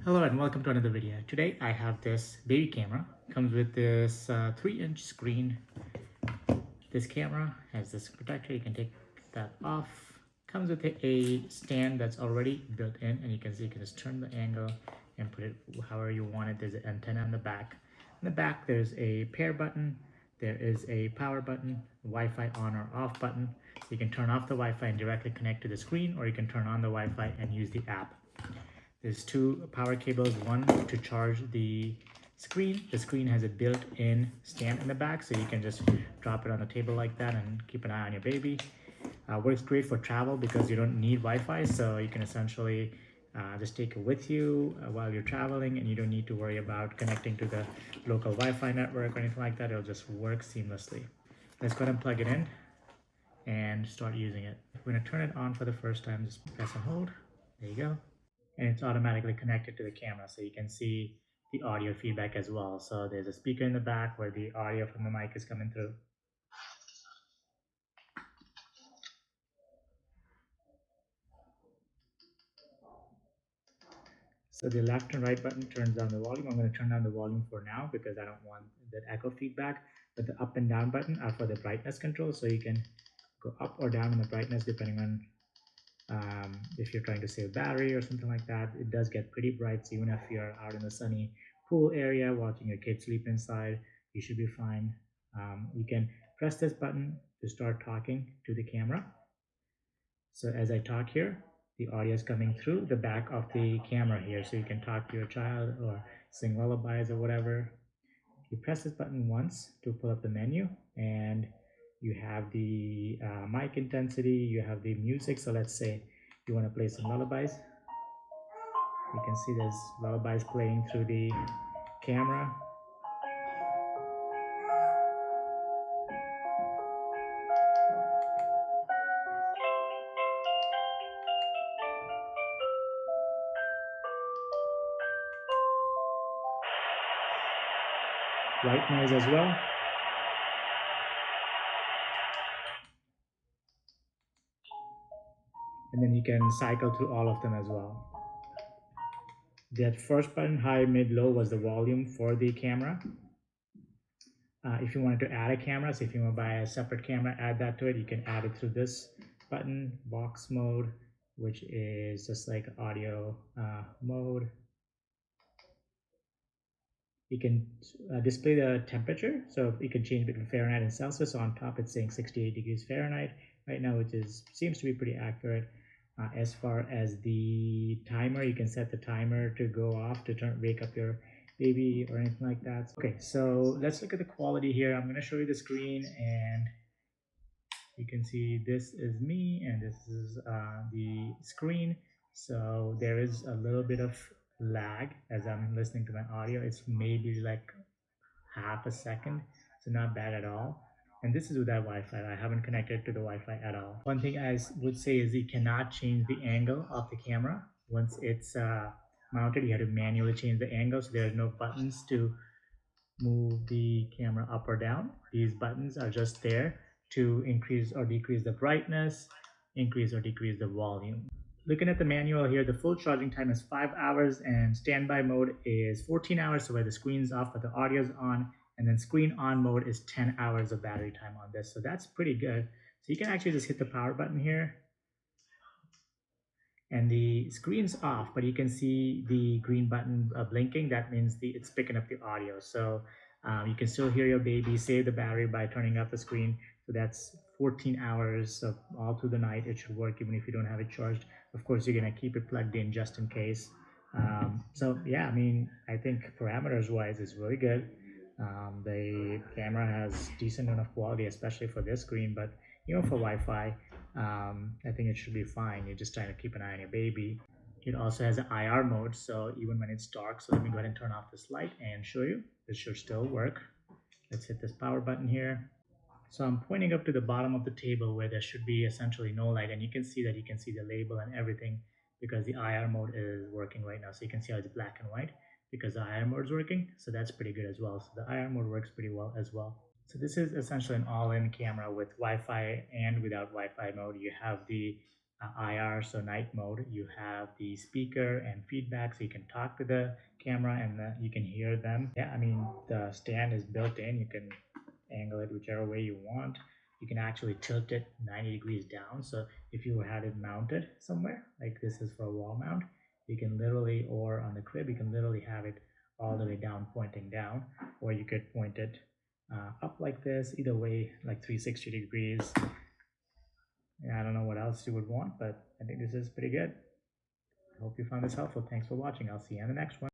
Hello and welcome to another video. Today I have this baby camera. Comes with this 3-inch screen. This camera has this protector. You can take that off. Comes with a stand that's already built in, and you can see you can just turn the angle and put it however you want it. There's an antenna on the back. In the back there's a pair button. There is a power button, Wi-Fi on or off button. You can turn off the Wi-Fi and directly connect to the screen, or you can turn on the Wi-Fi and use the app. There's two power cables, one to charge the screen. The screen has a built-in stand in the back, so you can just drop it on the table like that and keep an eye on your baby. Works great for travel because you don't need Wi-Fi, so you can essentially just take it with you while you're traveling, and you don't need to worry about connecting to the local Wi-Fi network or anything like that. It'll just work seamlessly. Let's go ahead and plug it in and start using it. We're going to turn it on for the first time. Just press and hold. There you go. And it's automatically connected to the camera, so you can see the audio feedback as well. So there's a speaker in the back where the audio from the mic is coming through. So the left and right button turns down the volume. I'm going to turn down the volume for now because I don't want that echo feedback. But the up and down button are for the brightness control, so you can go up or down in the brightness depending on if you're trying to save battery or something like that. It does get pretty bright, so even if you're out in the sunny pool area watching your kids sleep inside, you should be fine. You can press this button to start talking to the camera. So as I talk here, the audio is coming through the back of the camera here, so you can talk to your child or sing lullabies or whatever. You press this button once to pull up the menu, and you have the mic intensity, you have the music. So let's say you want to play some lullabies. You can see there's lullabies playing through the camera. White noise as well. And then you can cycle through all of them as well. That first button, high, mid, low, was the volume for the camera. If you wanted to add a camera, so if you want to buy a separate camera, add that to it, you can add it through this button, box mode, which is just like audio mode. You can display the temperature, so you can change between Fahrenheit and Celsius. So on top it's saying 68 degrees Fahrenheit right now, which seems to be pretty accurate. As far as the timer, you can set the timer to go off to wake up your baby or anything like that. Okay, so let's look at the quality here. I'm going to show you the screen, and you can see this is me and this is the screen. So there is a little bit of lag as I'm listening to my audio. It's maybe like half a second, so not bad at all. And this is without Wi-Fi. I haven't connected to the Wi-Fi at all. One thing I would say is you cannot change the angle of the camera. Once it's mounted, you have to manually change the angle, so there are no buttons to move the camera up or down. These buttons are just there to increase or decrease the brightness, increase or decrease the volume. Looking at the manual here, the full charging time is 5 hours and standby mode is 14 hours, so where the screen's off but the audio's on, and then screen on mode is 10 hours of battery time on this, so that's pretty good. So you can actually just hit the power button here and the screen's off, but you can see the green button blinking. That means it's picking up the audio. So you can still hear your baby. Save the battery by turning up the screen. So that's 14 hours of all through the night. It should work even if you don't have it charged. Of course, you're gonna keep it plugged in just in case. So yeah, I mean, I think parameters wise, it's really good. The camera has decent enough quality, especially for this screen, but for Wi-Fi, I think it should be fine. You're just trying to keep an eye on your baby. It also has an IR mode, so even when it's dark. So let me go ahead and turn off this light and show you. This should still work. Let's hit this power button here. So I'm pointing up to the bottom of the table where there should be essentially no light, and you can see the label and everything because the IR mode is working right now. So you can see how it's black and white because the IR mode is working. So that's pretty good as well. So the IR mode works pretty well as well. So this is essentially an all-in camera with Wi-Fi and without Wi-Fi mode. You have the IR, so night mode. You have the speaker and feedback, so you can talk to the camera and you can hear them. Yeah, I mean, the stand is built in. You can angle it whichever way you want. You can actually tilt it 90 degrees down. So if you had it mounted somewhere, like this is for a wall mount, you can literally, or on the crib, you can literally have it all the way down, pointing down, or you could point it up like this. Either way, like 360 degrees. Yeah, I don't know what else you would want, but I think this is pretty good. I hope you found this helpful. Thanks for watching. I'll see you in the next one.